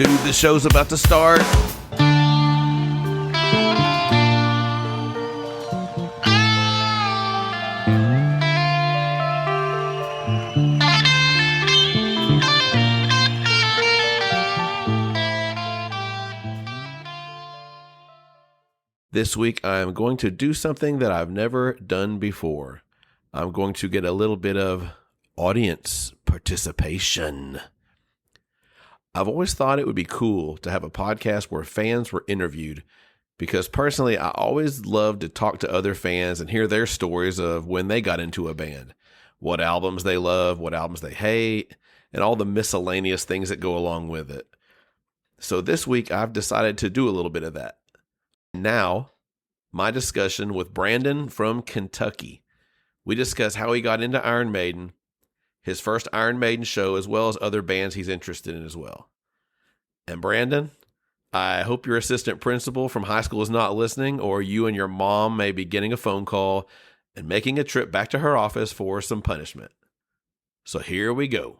Dude, the show's about to start. This week, I am going to do something that I've never done before. I'm going to get a little bit of audience participation. I've always thought it would be cool to have a podcast where fans were interviewed because personally, I always love to talk to other fans and hear their stories of when they got into a band, what albums they love, what albums they hate, and all the miscellaneous things that go along with it. So this week, I've decided to do a little bit of that. Now, my discussion with Brandon from Kentucky. We discuss how he got into Iron Maiden, his first Iron Maiden show, as well as other bands he's interested in as well. And Brandon, I hope your assistant principal from high school is not listening, or you and your mom may be getting a phone call and making a trip back to her office for some punishment. So here we go.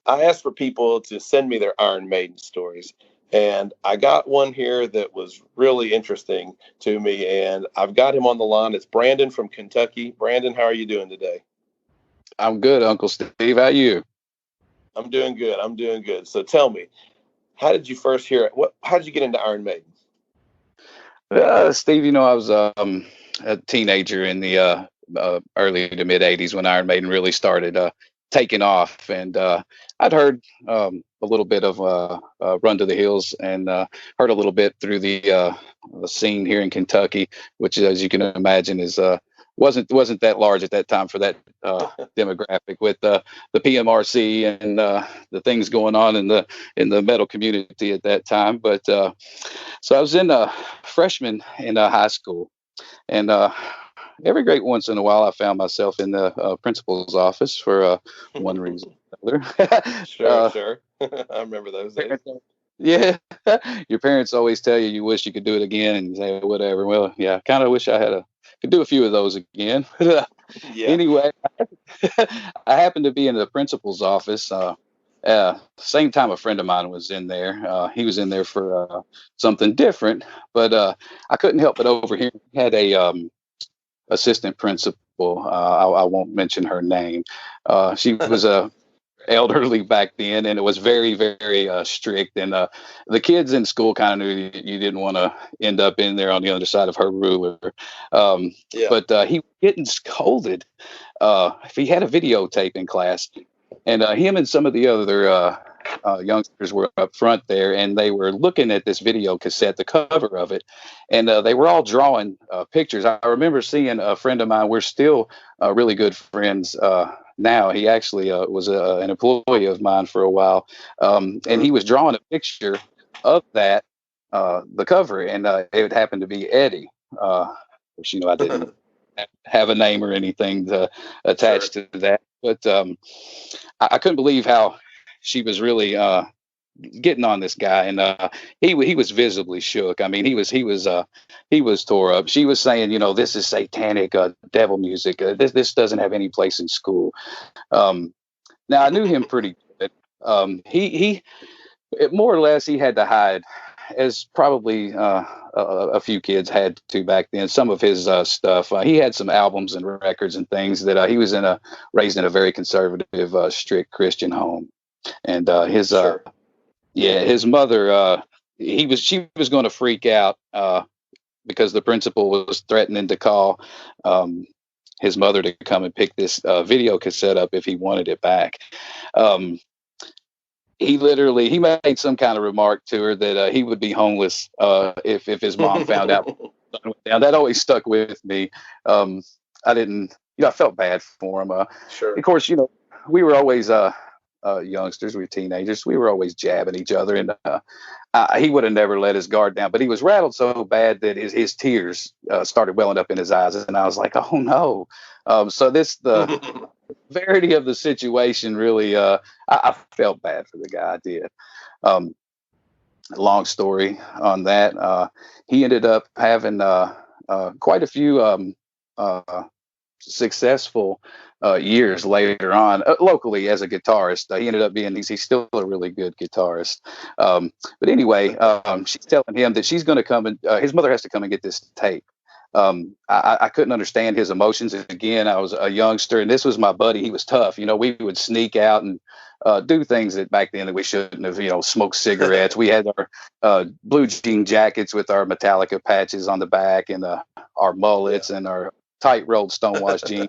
I asked for people to send me their Iron Maiden stories, and I got one here that was really interesting to me, and I've got him on the line. It's Brandon from Kentucky. Brandon, how are you doing today? I'm good, Uncle Steve. How are you? I'm doing good. I'm doing good. So tell me, how did you first hear it? How did you get into Iron Maiden? Steve, I was a teenager in the early to mid 80s when Iron Maiden really started taking off. And I'd heard a little bit of Run to the Hills and heard a little bit through the scene here in Kentucky, which, as you can imagine, is wasn't that large at that time for that demographic with the PMRC and the things going on in the metal community at that time. But so I was in freshman in high school, and every great once in a while I found myself in the principal's office for one reason or another. Sure. I remember those days. Yeah, your parents always tell you wish you could do it again, and you say whatever. Well, yeah, I kind of wish I could do a few of those again. Anyway, I happened to be in the principal's office. Same time a friend of mine was in there. He was in there for something different, but I couldn't help but overhear. He had a assistant principal. I won't mention her name. She was elderly back then, and it was very, very strict. And the kids in school kind of knew you didn't want to end up in there on the other side of her ruler. But he was getting scolded if he had a videotape in class. And him and some of the other youngsters were up front there, and they were looking at this video cassette, the cover of it, and they were all drawing pictures. I remember seeing a friend of mine. We're still really good friends now. He actually was an employee of mine for a while, and he was drawing a picture of that, the cover, and it happened to be Eddie. Which, I didn't have a name or anything to attach to that, but I couldn't believe how she was really getting on this guy, and he was visibly shook. I mean, he was tore up. She was saying, this is satanic devil music. This doesn't have any place in school. Now I knew him pretty good. He more or less he had to hide, as probably a few kids had to back then. Some of his stuff. He had some albums and records and things that he was raised in a very conservative, strict Christian home, and his mother. She was going to freak out because the principal was threatening to call his mother to come and pick this video cassette up if he wanted it back. He made some kind of remark to her that he would be homeless if his mom found out. That always stuck with me. I didn't, I felt bad for him. Sure. Of course, we were always youngsters, we were teenagers. We were always jabbing each other, and he would have never let his guard down. But he was rattled so bad that his tears started welling up in his eyes, and I was like, "Oh no!" So the severity of the situation really, I felt bad for the guy. I did. long story on that. He ended up having quite a few successful years later on locally as a guitarist. He ended up being he's still a really good guitarist. But anyway, she's telling him that she's going to come and his mother has to come and get this tape. I couldn't understand his emotions. Again, I was a youngster, and this was my buddy. He was tough. We would sneak out and do things that back then that we shouldn't have. Smoke cigarettes. We had our blue jean jackets with our Metallica patches on the back, and our mullets and our tight rolled stonewashed jeans.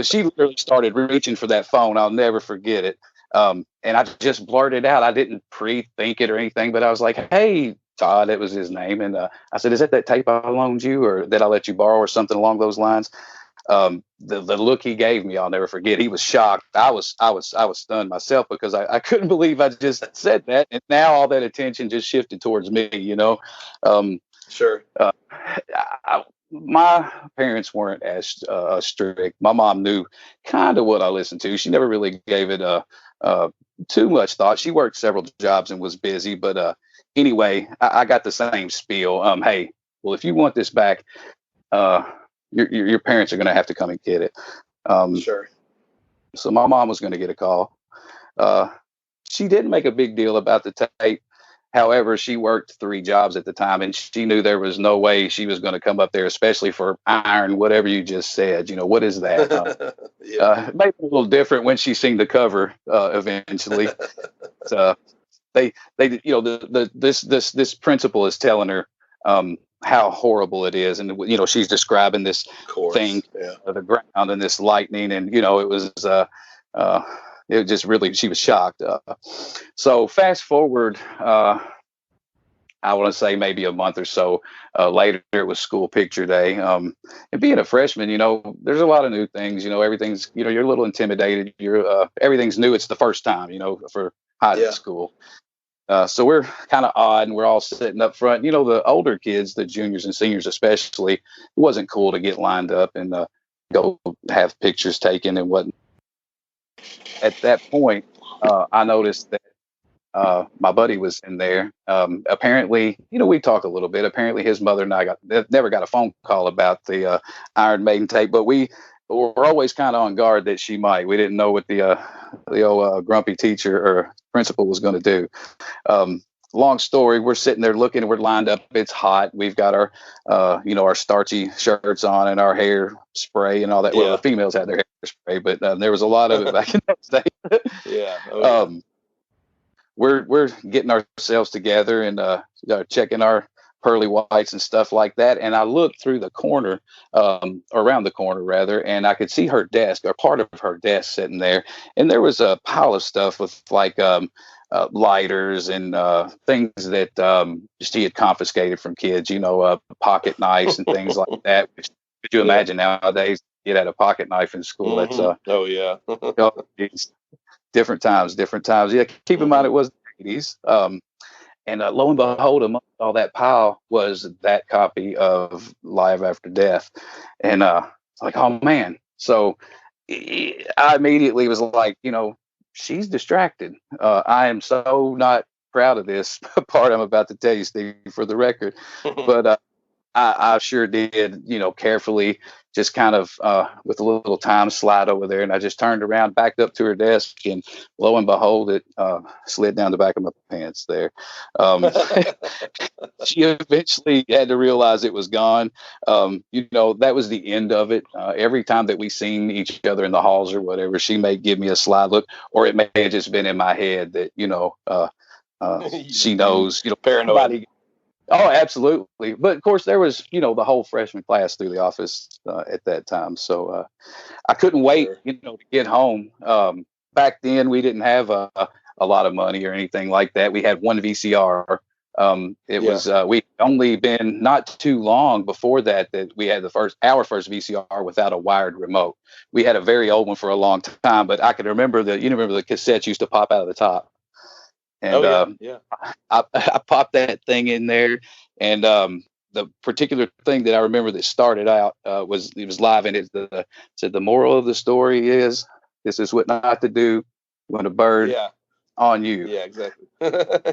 She literally started reaching for that phone. I'll never forget it. And I just blurted out. I didn't pre-think it or anything, but I was like, "Hey, Todd," it was his name. And I said, "Is that tape I loaned you or that I let you borrow or something along those lines?" The look he gave me, I'll never forget. He was shocked. I was stunned myself because I couldn't believe I just said that. And now all that attention just shifted towards me, Sure. My parents weren't as strict. My mom knew kind of what I listened to. She never really gave it too much thought. She worked several jobs and was busy, but anyway, I got the same spiel. Hey, well, if you want this back, your parents are going to have to come and get it. Sure. So my mom was going to get a call. She didn't make a big deal about the tape. However, she worked 3 jobs at the time, and she knew there was no way she was going to come up there, especially for iron, whatever you just said. What is that? Maybe a little different when she seen the cover eventually. This principal is telling her how horrible it is, and she's describing this thing, the ground and this lightning, and it was it just really, she was shocked. So fast forward, I want to say maybe a month or so later, it was school picture day. And being a freshman, there's a lot of new things. Everything's, you're a little intimidated. Everything's new. It's the first time, for high school. So we're kind of odd, and we're all sitting up front. The older kids, the juniors and seniors especially, it wasn't cool to get lined up and go have pictures taken and whatnot. At that point, I noticed that my buddy was in there. Apparently, we talked a little bit. Apparently, his mother and I never got a phone call about the Iron Maiden tape, but we were always kind of on guard that she might. We didn't know what the old grumpy teacher or principal was going to do. Long story, we're sitting there looking, we're lined up. It's hot. We've got our, our starchy shirts on and our hair spray and all that. Yeah. Well, the females had their hair spray, but there was a lot of it back in those days. Yeah. Oh, yeah. We're getting ourselves together and checking our pearly whites and stuff like that. And I looked through the corner, around the corner rather, and I could see her desk or part of her desk sitting there. And there was a pile of stuff with like lighters and things that she had confiscated from kids, pocket knives and things like that. Which, could you imagine nowadays you'd had a pocket knife in school? Mm-hmm. That's different times. Yeah, keep in mind it was the 80s. And lo and behold, amongst all that pile was that copy of Live After Death. And like, oh man. So I immediately was like, she's distracted. I am so not proud of this part I'm about to tell you, Steve, for the record. But I sure did, carefully just kind of with a little time slide over there. And I just turned around, backed up to her desk, and lo and behold, it slid down the back of my pants there. She eventually had to realize it was gone. That was the end of it. Every time that we seen each other in the halls or whatever, she may give me a sly look, or it may have just been in my head that, she knows, paranoid. Oh, absolutely. But of course, there was, the whole freshman class through the office at that time. So I couldn't wait, to get home. Back then, we didn't have a lot of money or anything like that. We had one VCR. It was we only been not too long before that we had our first VCR without a wired remote. We had a very old one for a long time, but I can remember the cassettes used to pop out of the top. And I popped that thing in there, and the particular thing that I remember that started out was live, and it said the moral of the story is this is what not to do when a bird on you. Yeah, exactly.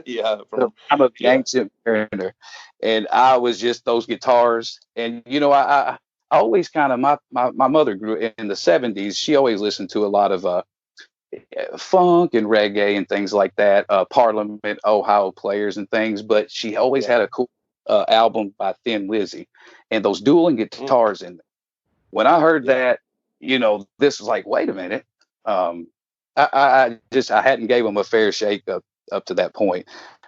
Yeah, So I'm a ancient mariner, and I was just those guitars. And I always kind of my mother grew in the '70s. She always listened to a lot of funk and reggae and things like that, Parliament, Ohio Players and things. But she always had a cool album by Thin Lizzy, and those dueling guitars in there. When I heard that, this was like, wait a minute. I hadn't gave them a fair shake up to that point.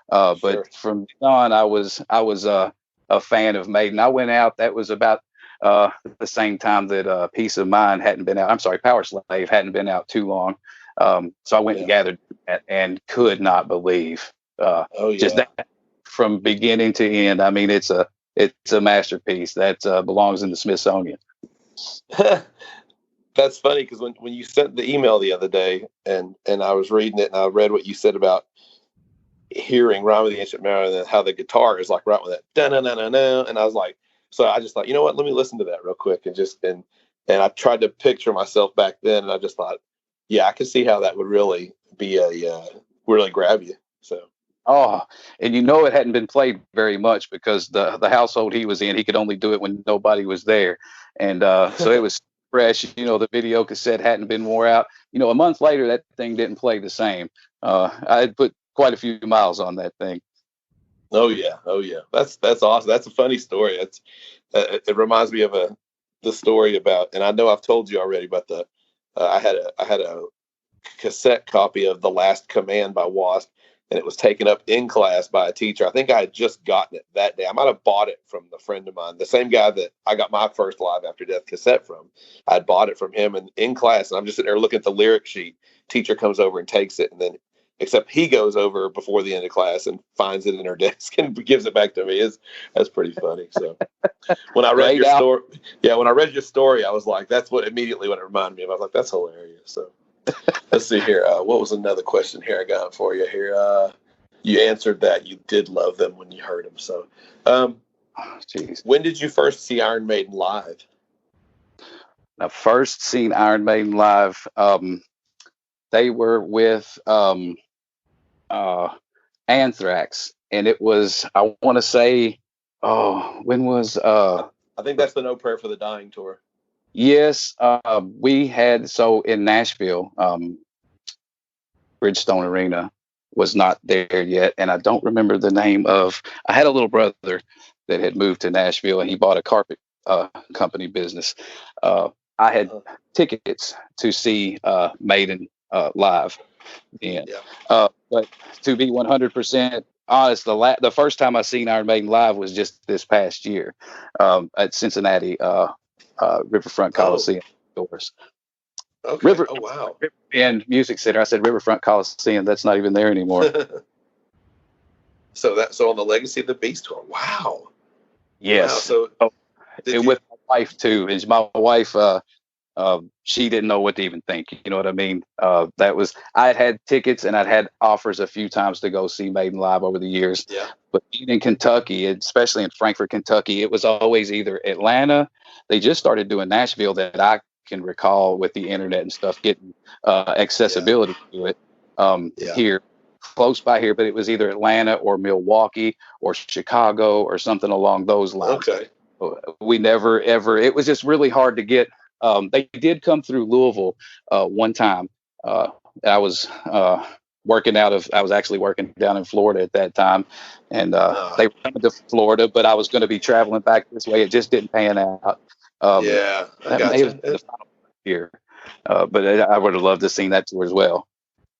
But from on, I was a fan of Maiden. I went out. That was about the same time that Peace of Mind hadn't been out. I'm sorry, Power Slave hadn't been out too long. So I went and gathered that and could not believe just that from beginning to end. I mean, it's a masterpiece that belongs in the Smithsonian. That's funny because when you sent the email the other day and I was reading it and I read what you said about hearing Rhyme of the Ancient Mariner and how the guitar is like right with that da na na na na, and I was like, so I just thought, you know what, let me listen to that real quick and I tried to picture myself back then, and I just thought, yeah, I could see how that would really be really grab you. So. Oh, and it hadn't been played very much because the household he was in, he could only do it when nobody was there, and so it was fresh. The video cassette hadn't been wore out. A month later, that thing didn't play the same. I had put quite a few miles on that thing. Oh yeah, that's awesome. That's a funny story. It reminds me of the story about, and I know I've told you already, but I had a cassette copy of The Last Command by Wasp, and it was taken up in class by a teacher. I think I had just gotten it that day. I might have bought it from the friend of mine, the same guy that I got my first Live After Death cassette from. I'd bought it from him, and in class, and I'm just sitting there looking at the lyric sheet. Teacher comes over and takes it, and then except he goes over before the end of class and finds it in her desk and gives it back to me. That's pretty funny. So when I read your story, when I read your story, I was like, that's immediately what it reminded me of. I was like, that's hilarious. So let's see here. What was another question here I got for you here? You answered that you did love them when you heard them. So when did you first see Iron Maiden live? I first seen Iron Maiden live. They were with Anthrax, and it was, I want to say, when was I think that's the No Prayer for the Dying tour. Yes, we had, so in Nashville, Bridgestone Arena was not there yet, and I don't remember the name of. I had a little brother that had moved to Nashville, and he bought a carpet company business. I had tickets to see Maiden live. But to be 100% honest, the first time I seen Iron Maiden live was just this past year at Cincinnati Riverfront Coliseum doors. Okay. Oh wow. And Music Center. I said Riverfront Coliseum. That's not even there anymore. So on the Legacy of the Beast tour. Wow. Yes. Wow. So with my wife too. Is my wife? She didn't know what to even think. You know what I mean? I had tickets and I'd had offers a few times to go see Maiden live over the years. Yeah. But being in Kentucky, especially in Frankfort, Kentucky, it was always either Atlanta. They just started doing Nashville that I can recall with the internet and stuff, getting accessibility to it here close by here. But it was either Atlanta or Milwaukee or Chicago or something along those lines. Okay. We never ever. It was just really hard to get. They did come through Louisville one time. I was actually working down in Florida at that time, and they were coming to Florida, but I was going to be traveling back this way. It just didn't pan out. I that may have been the final year, but I would have loved to have seen that tour as well.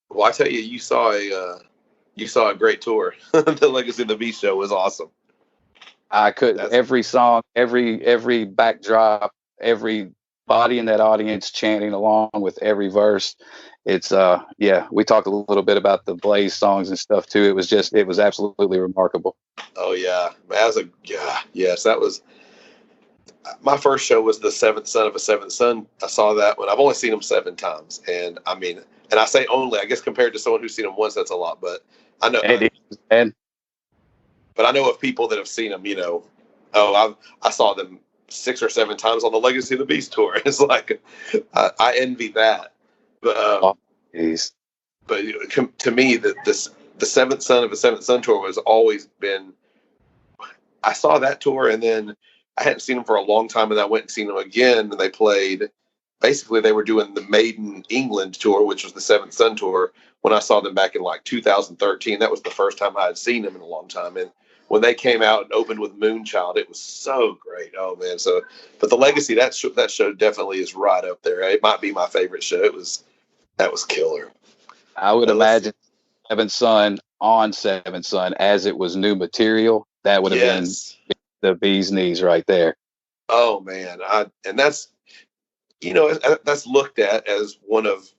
Well, I tell you, you saw a great tour. The Legacy of the Beast show was awesome. I could every song, every backdrop, every body in that audience chanting along with every verse. It's we talked a little bit about the Blaze songs and stuff too. It was absolutely remarkable. Oh yeah, yes, that was my first show. Was the Seventh Son of a Seventh Son. I saw that one. I've only seen them 7 times, and I mean, and I say only, I guess compared to someone who's seen them once, that's a lot. But I know, but I know of people that have seen them. I saw them 6 or 7 times on the Legacy of the Beast tour. It's like I envy that. But but to me, the Seventh Son of a Seventh Son tour has always been. I saw that tour, and then I hadn't seen them for a long time, and I went and seen them again, and they played. Basically, they were doing the Maiden England tour, which was the Seventh Son tour. When I saw them back in like 2013, that was the first time I had seen them in a long time. And when they came out and opened with Moonchild, it was so great. Oh man! So, but the Legacy that show definitely is right up there. It might be my favorite show. That was killer. I would imagine Seventh Son on Seventh Son as it was new material. That would have been the bee's knees right there. Oh man, and that's that's looked at as one of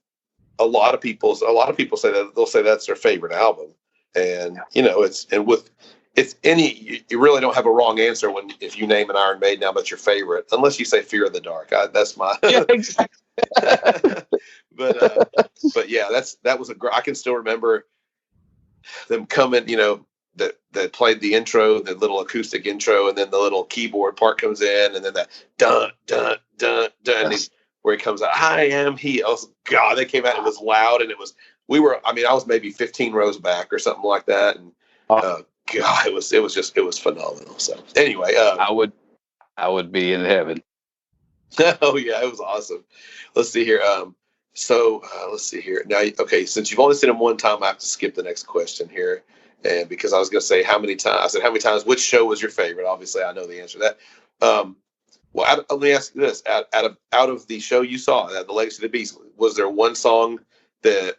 a lot of people say that they'll say that's their favorite album, and you really don't have a wrong answer if you name an Iron Maiden album that's your favorite, unless you say Fear of the Dark. That's my exactly. but yeah, that was I can still remember them coming, that played the intro, the little acoustic intro, and then the little keyboard part comes in, and then that dun dun dun dun, where he comes out, I am he. God, they came out, it was loud, and I was maybe 15 rows back or something like that, and God, it was phenomenal. So anyway, I would be in heaven. Oh yeah, it was awesome. Let's see here. Let's see here. Now, okay, since you've only seen him one time, I have to skip the next question here. And because I was going to say how many times, which show was your favorite? Obviously, I know the answer to that. Let me ask you this. Out of the show you saw, The Legacy of the Beast, was there one song that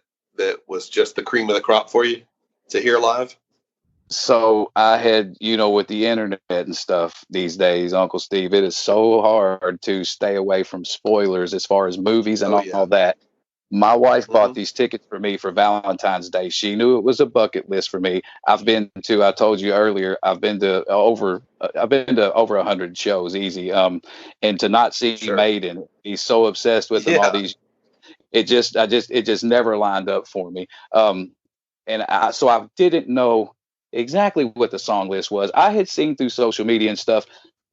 was just the cream of the crop for you to hear live? So I had, with the internet and stuff these days, Uncle Steve, it is so hard to stay away from spoilers as far as movies and all that. My wife bought these tickets for me for Valentine's Day. She knew it was a bucket list for me. I told you earlier, I've been to over 100 shows easy. And to not see Maiden, he's so obsessed with them, all these, it just never lined up for me. So I didn't know exactly what the song list was. I had seen through social media and stuff,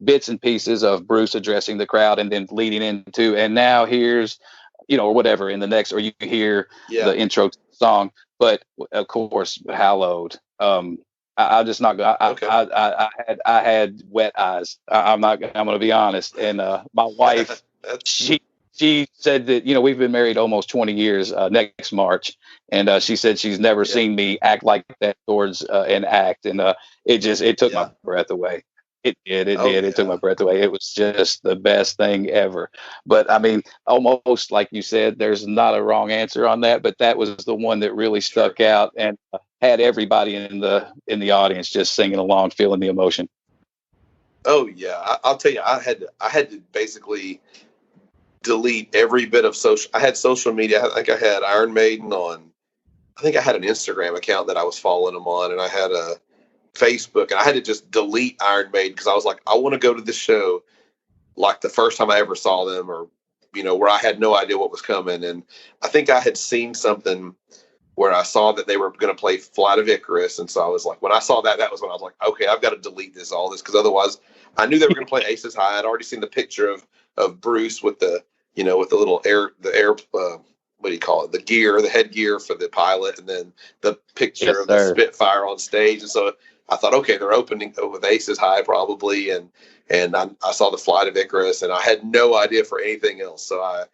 bits and pieces of Bruce addressing the crowd and then leading into, and now here's, or whatever in the next, or you hear the intro to the song. But of course, Hallowed. I just not. I had wet eyes. I'm going to be honest. And my wife, she said that we've been married almost 20 years next March, and she said she's never seen me act like that towards an act, and it took my breath away. It did. It took my breath away. It was just the best thing ever. But I mean, almost like you said, there's not a wrong answer on that. But that was the one that really stuck out and had everybody in the audience just singing along, feeling the emotion. Oh yeah, I'll tell you, I had to basically delete every bit of social. I had social media. I think I had Iron Maiden on. I think I had an Instagram account that I was following them on, and I had a Facebook, and I had to just delete Iron Maiden because I was like, I want to go to this show like the first time I ever saw them, or where I had no idea what was coming. And I think I had seen something where I saw that they were going to play Flight of Icarus, and so I was like, when I saw that was when I was like, okay, I've got to delete all this because otherwise, I knew they were going to play Aces High. I'd already seen the picture of Bruce with the with the little air what do you call it? The gear, the headgear for the pilot, and then the picture of the Spitfire on stage. And so I thought, okay, they're opening with Aces High probably, and I saw the Flight of Icarus, and I had no idea for anything else. So I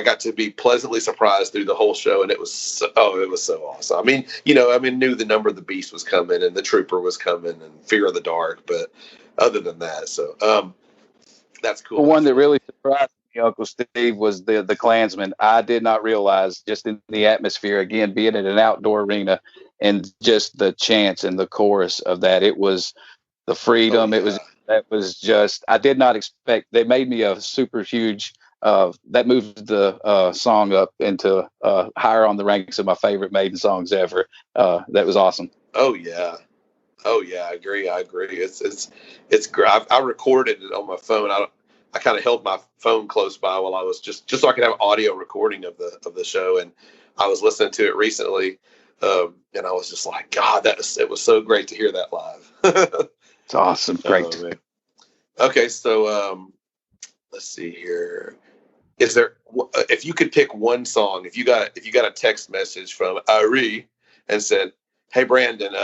got to be pleasantly surprised through the whole show, and it was so awesome. I mean, knew the Number of the Beast was coming, and the Trooper was coming, and Fear of the Dark, but other than that, so that's cool. The one that really surprised me, Uncle Steve, was the Klansman. I did not realize, just in the atmosphere, again, being in an outdoor arena, and just the chants and the chorus of that. It was the freedom. That was just, I did not expect. They made me a super huge, that moved the song up into higher on the ranks of my favorite Maiden songs ever. That was awesome. Oh yeah, I agree. It's great. I recorded it on my phone. I kind of held my phone close by while I was just so I could have audio recording of the show, and I was listening to it recently, and I was just like, God, it was so great to hear that live. It's awesome. Great. Okay, so let's see here. if you could pick one song, if you got a text message from Ari and said, "Hey Brandon,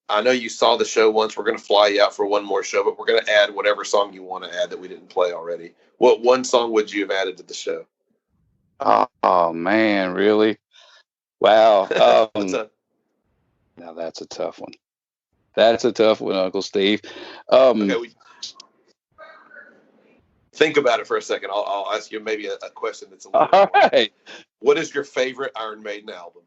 I know you saw the show once. We're going to fly you out for one more show, but we're going to add whatever song you want to add that we didn't play already." What one song would you have added to the show? Oh man, really? Wow. Now that's a tough one. That's a tough one, Uncle Steve. Okay, think about it for a second. I'll ask you maybe a question that's a little all right. What is your favorite Iron Maiden album?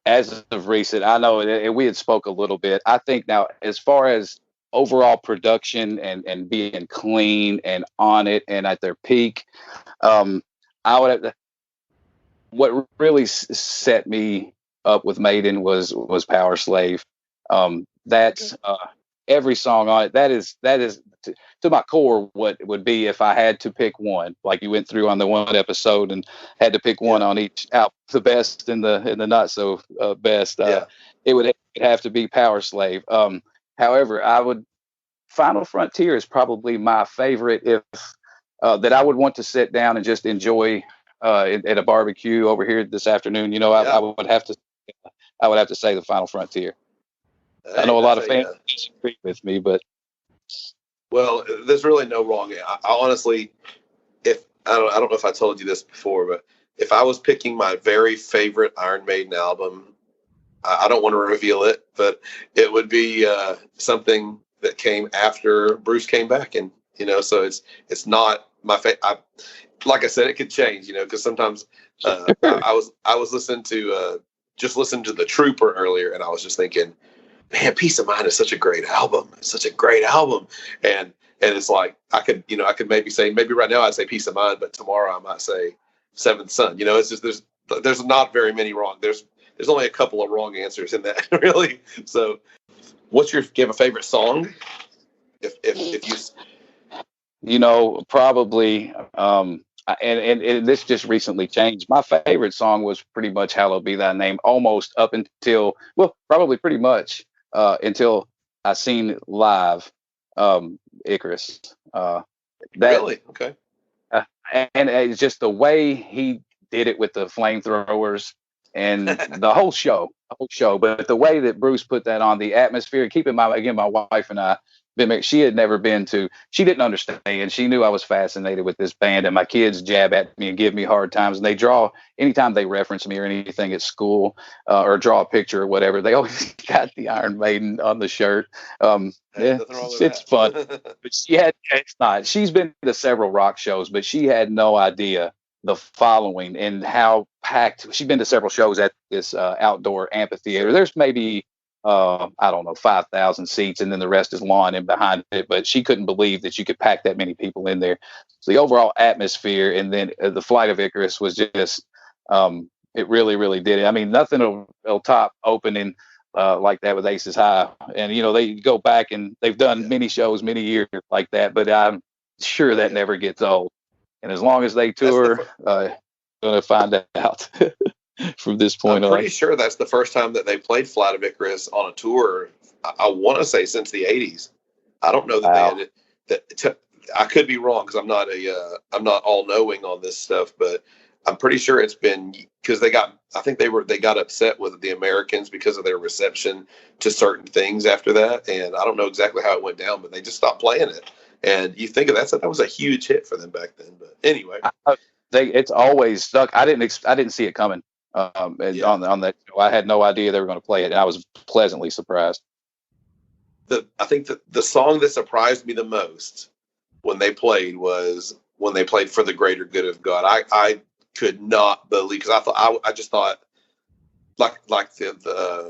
As of recent, I know we had spoke a little bit. I think now, as far as overall production and being clean and on it and at their peak, I would have what really set me up with Maiden was Power Slave. That's every song on it. That is to my core what it would be if I had to pick one, like you went through on the one episode and had to pick one on each out, the best and the not so best. It would have to be Power Slave. However, Final Frontier is probably my favorite if that I would want to sit down and just enjoy at a barbecue over here this afternoon. I would have to say the Final Frontier. I know a lot of fans disagree with me, but there's really no wrong. I honestly, I don't know if I told you this before, but if I was picking my very favorite Iron Maiden album, I don't want to reveal it, but it would be something that came after Bruce came back, and so it's not my favorite. Like I said, it could change, because sometimes I was listening to the Trooper earlier, and I was just thinking, man, Peace of Mind is such a great album. It's such a great album. And it's like, I could maybe right now I'd say Peace of Mind, but tomorrow I might say Seventh Son. It's just, there's not very many wrong. There's only a couple of wrong answers in that, really. So do you have a favorite song? If you, probably, and this just recently changed. My favorite song was pretty much "Hallowed Be Thy Name," almost up until, probably pretty much until I seen live Icarus. Really? Okay. And it's just the way he did it with the flamethrowers and the whole show. But the way that Bruce put that on, the atmosphere. Keep in mind, again, my wife and I. She had never been to, she didn't understand. She knew I was fascinated with this band, and my kids jab at me and give me hard times. And they draw, anytime they reference me or anything at school or draw a picture or whatever, they always got the Iron Maiden on the shirt. It's fun. But it's not. She's been to several rock shows, but she had no idea the following and how packed. She's been to several shows at this outdoor amphitheater. There's maybe, I don't know, 5,000 seats, and then the rest is lawn in behind it. But she couldn't believe that you could pack that many people in there. So the overall atmosphere, and then the Flight of Icarus was just, it really, really did it. I mean, nothing will top opening like that with Aces High. And, they go back and they've done many shows, many years like that, but I'm sure that never gets old. And as long as they tour, going to find out. From this point on, I'm pretty sure that's the first time that they played Flight of Icarus on a tour. I want to say since the '80s. I don't know that they had it. I could be wrong because I'm not all knowing on this stuff, but I'm pretty sure it's been because they got upset with the Americans because of their reception to certain things after that, and I don't know exactly how it went down, but they just stopped playing it. And you think of that was a huge hit for them back then. But anyway, it's always stuck. I didn't see it coming. On that show. I had no idea they were going to play it, and I was pleasantly surprised. I think that the song that surprised me the most when they played was when they played For the Greater Good of God. I could not believe, because I just thought like the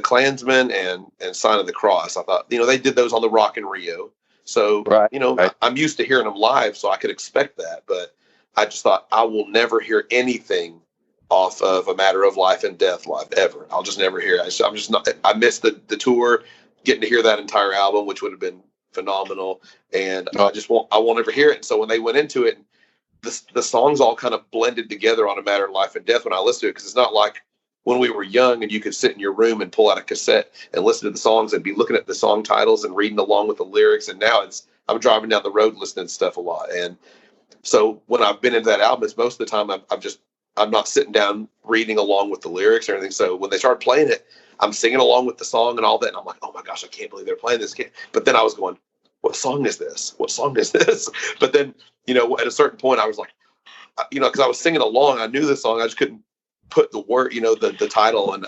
Klansman and Sign of the Cross. I thought, they did those on the Rock in Rio, so right. I'm used to hearing them live, so I could expect that. But I just thought, I will never hear anything off of A Matter of Life and Death live ever. I'll just never hear it. I'm just not. I missed the tour, getting to hear that entire album, which would have been phenomenal. And I won't ever hear it. And so when they went into it, the songs all kind of blended together on A Matter of Life and Death when I listened to it, because it's not like when we were young and you could sit in your room and pull out a cassette and listen to the songs and be looking at the song titles and reading along with the lyrics. And now I'm driving down the road listening to stuff a lot. And so when I've been into that album, it's most of the time I'm not sitting down reading along with the lyrics or anything. So when they started playing it, I'm singing along with the song and all that. And I'm like, oh my gosh, I can't believe they're playing this. But then I was going, what song is this? What song is this? But then, at a certain point I was like, because I was singing along, I knew the song. I just couldn't put the word, the title. And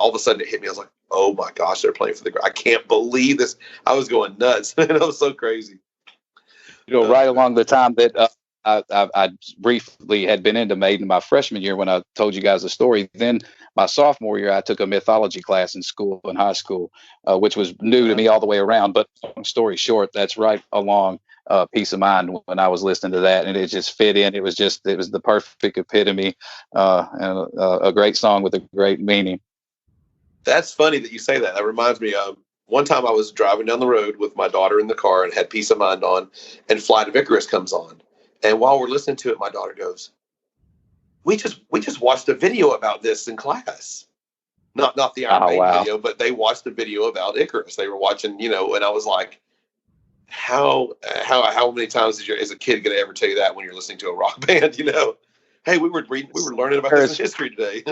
all of a sudden it hit me. I was like, oh my gosh, they're playing for the, I can't believe this. I was going nuts. And it was so crazy. Right along the time that I briefly had been into Maiden my freshman year when I told you guys the story. Then my sophomore year, I took a mythology class in high school, which was new to me all the way around. But long story short, that's right along Peace of Mind when I was listening to that, and it just fit in. It was the perfect epitome, and a great song with a great meaning. That's funny that you say that. That reminds me of one time I was driving down the road with my daughter in the car and had Peace of Mind on, and Flight of Icarus comes on. And while we're listening to it, my daughter goes, we just watched a video about this in class. Not the Iron Maiden video, but they watched a video about Icarus. They were watching, and I was like, how many times is a kid going to ever tell you that when you're listening to a rock band, Hey, we were learning about this in history today.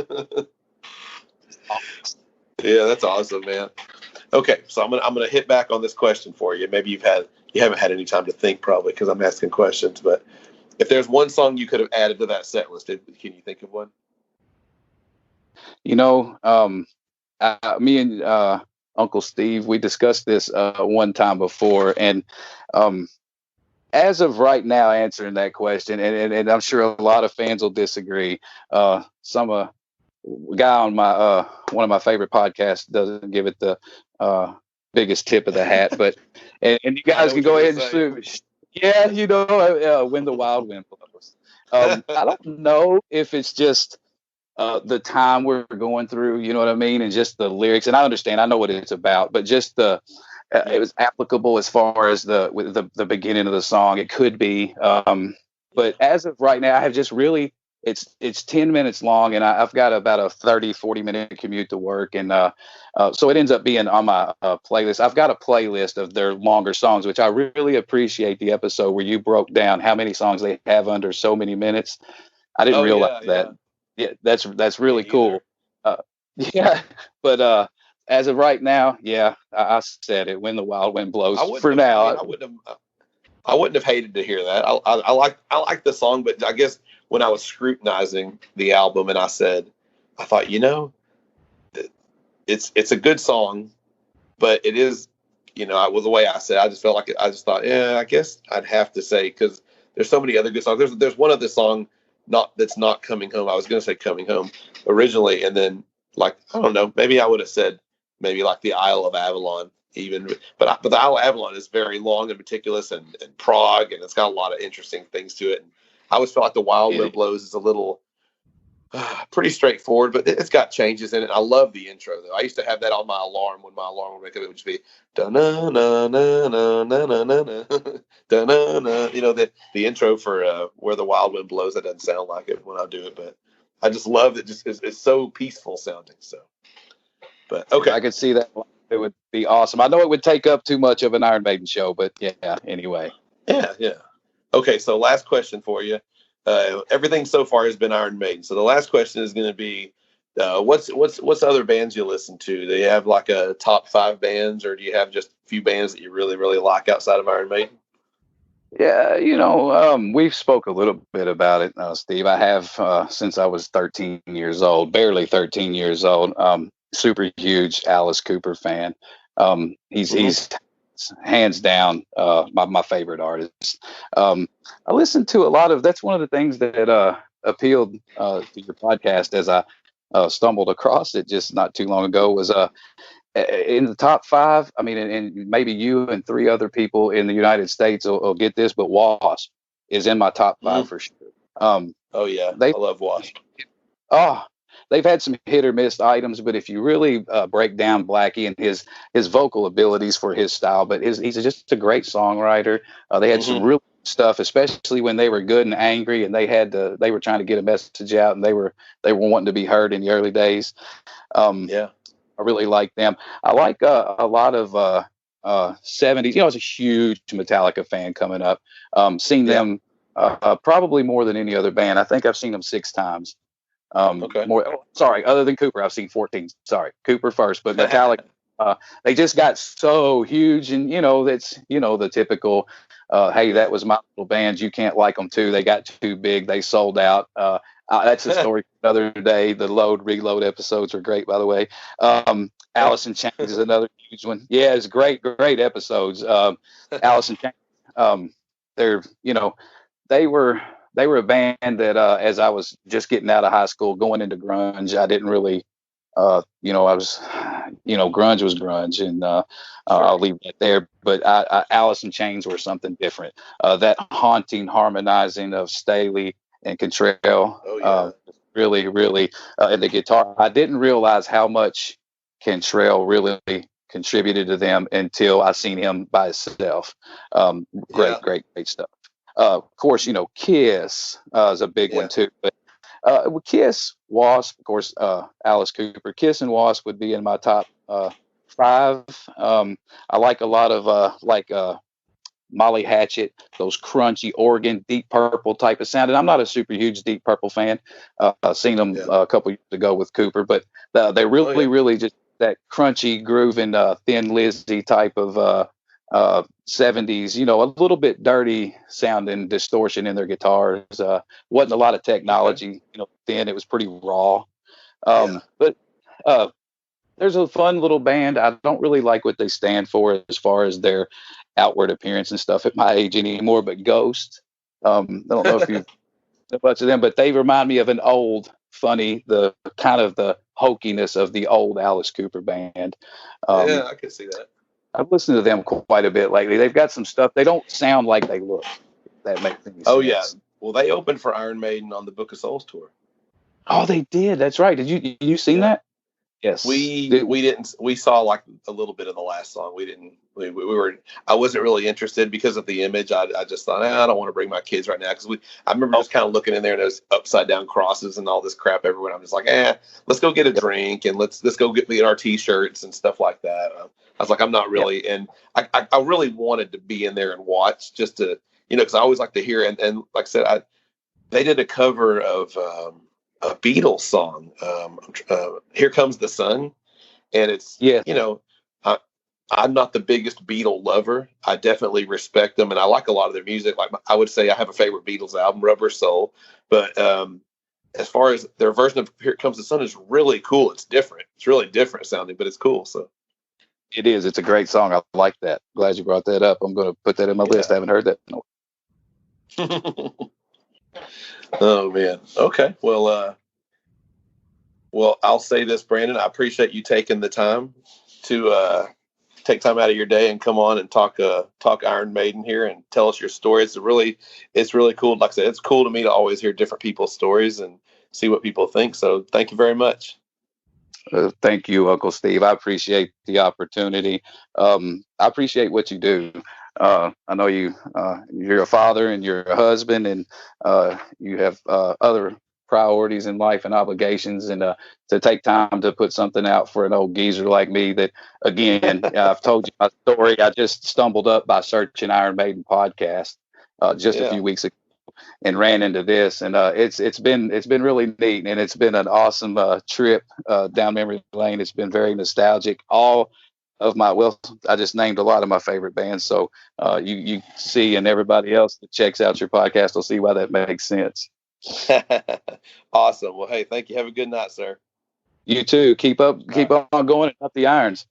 Yeah, that's awesome, man. Okay, so I'm gonna hit back on this question for you. Maybe you haven't had any time to think, probably, because I'm asking questions. But if there's one song you could have added to that set list, can you think of one? Me and Uncle Steve, we discussed this one time before, and as of right now, answering that question, and I'm sure a lot of fans will disagree. Some guy on my one of my favorite podcasts doesn't give it the biggest tip of the hat, but and you guys can go ahead and sue. Yeah, When the Wild Wind Blows. I don't know if it's just the time we're going through, you know what I mean, and just the lyrics. And I know what it's about, but just it was applicable as far as the beginning of the song. It could be, but as of right now, I have just really. It's 10 minutes long, and I've got about a 30-40 minute commute to work, and so it ends up being on my playlist. I've got a playlist of their longer songs, which I really appreciate the episode where you broke down how many songs they have under so many minutes. I didn't realize that. Yeah, that's really cool. Yeah, but as of right now, I said it. When the Wild Wind Blows. For now, I wouldn't have hated to hear that. I like the song, but I guess when I was scrutinizing the album and I thought, it's a good song, but it is, the way I said, I just felt like I just thought, I guess I'd have to say, because there's so many other good songs. There's one other song that's not Coming Home. I was going to say Coming Home originally, and then I don't know, maybe I would have said maybe like the Isle of Avalon. But the Isle of Avalon is very long and meticulous and prog, and it's got a lot of interesting things to it. And I always feel like the Wild Wind Blows is a little pretty straightforward, but it's got changes in it. I love the intro though. I used to have that on my alarm when my alarm would wake up. It would just be da na na na na na na na da na na. The intro for Where the Wild Wind Blows. That doesn't sound like it when I do it, but I just love it. Just it's so peaceful sounding. So, but okay, I could see that. It would be awesome. I know it would take up too much of an Iron Maiden show, but anyway. Yeah. Okay, so last question for you. Everything so far has been Iron Maiden. So the last question is going to be, what's other bands you listen to? Do you have like a top 5 bands, or do you have just a few bands that you really, really like outside of Iron Maiden? Yeah, we've spoke a little bit about it, Steve. I have since I was 13 years old, barely 13 years old. Super huge Alice Cooper fan. He's hands down my favorite artist. I listen to a lot of. That's one of the things that appealed to your podcast as I stumbled across it just not too long ago. Was in the top 5. I mean, and maybe you and 3 other people in the United States will get this, but Wasp is in my top 5 for sure. I love Wasp. They've had some hit or miss items, but if you really break down Blackie and his vocal abilities for his style, but he's just a great songwriter. They had some really stuff, especially when they were good and angry, and they were trying to get a message out, and they were wanting to be heard in the early days. Yeah. I really like them. I like a lot of 70s. I was a huge Metallica fan coming up. Seen them probably more than any other band. I think I've seen them 6 times. Okay. Other than Cooper, I've seen 14. Sorry, Cooper first, but Metallica. They just got so huge, and that's the typical. Hey, that was my little band. You can't like them too. They got too big. They sold out. That's a story for another day. The load reload episodes are great, by the way. Alice in Chains is another huge one. Yeah, it's great episodes. Alice in Chains. They were a band that as I was just getting out of high school, going into grunge, I didn't really. I was, grunge was grunge, and I'll leave that there. But Alice in Chains were something different. That haunting harmonizing of Staley and Cantrell, really, really, and the guitar. I didn't realize how much Cantrell really contributed to them until I seen him by himself. Great stuff. Of course, Kiss is a big one too. But Kiss, Wasp, of course, Alice Cooper. Kiss and Wasp would be in my top 5. I like a lot of Molly Hatchet, those crunchy organ, Deep Purple type of sound. And I'm not a super huge Deep Purple fan. I've seen them a couple years ago with Cooper, but they really just that crunchy grooving, Thin Lizzy type of 70s, a little bit dirty sounding distortion in their guitars. Wasn't a lot of technology, then it was pretty raw. But there's a fun little band. I don't really like what they stand for as far as their outward appearance and stuff at my age anymore, but Ghost. I don't know if you've a bunch of them, but they remind me of an old, funny, the kind of the hokiness of the old Alice Cooper band. I can see that. I've listened to them quite a bit lately. They've got some stuff. They don't sound like they look. If that makes any sense. Oh yeah. Well, they opened for Iron Maiden on the Book of Souls tour. Oh, they did. That's right. Did you seen that? Yes. We didn't. We saw like a little bit of the last song. We didn't. We were. I wasn't really interested because of the image. I just thought I don't want to bring my kids right now because I remember just kind of looking in there and there's upside down crosses and all this crap everywhere. I'm just like, let's go get a drink and let's go get our t-shirts and stuff like that. I was like, I'm not really, and I really wanted to be in there and watch just to because I always like to hear and like I said, they did a cover of a Beatles song, Here Comes the Sun. And it's, I'm not the biggest Beatle lover. I definitely respect them. And I like a lot of their music. Like I would say I have a favorite Beatles album, Rubber Soul. But as far as their version of Here Comes the Sun is really cool. It's different. It's really different sounding, but it's cool. So it is. It's a great song. I like that. Glad you brought that up. I'm going to put that in my list. I haven't heard that. No. Oh man. Okay. Well, I'll say this, Brandon. I appreciate you taking the time to take time out of your day and come on and talk Iron Maiden here and tell us your story. It's really cool. Like I said, it's cool to me to always hear different people's stories and see what people think. So thank you very much. Thank you, Uncle Steve. I appreciate the opportunity. I appreciate what you do. I know you're a father and you're a husband and you have other priorities in life and obligations, and to take time to put something out for an old geezer like me that, again, I've told you my story. I just stumbled up by searching Iron Maiden podcast a few weeks ago and ran into this, and it's been really neat, and it's been an awesome trip down memory lane. It's been very nostalgic. All of I just named a lot of my favorite bands, so you see, and everybody else that checks out your podcast will see why that makes sense. Awesome. Well, hey, thank you. Have a good night, sir. You too. Keep on going and up the irons.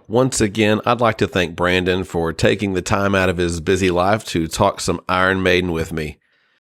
Once again, I'd like to thank Brandon for taking the time out of his busy life to talk some Iron Maiden with me.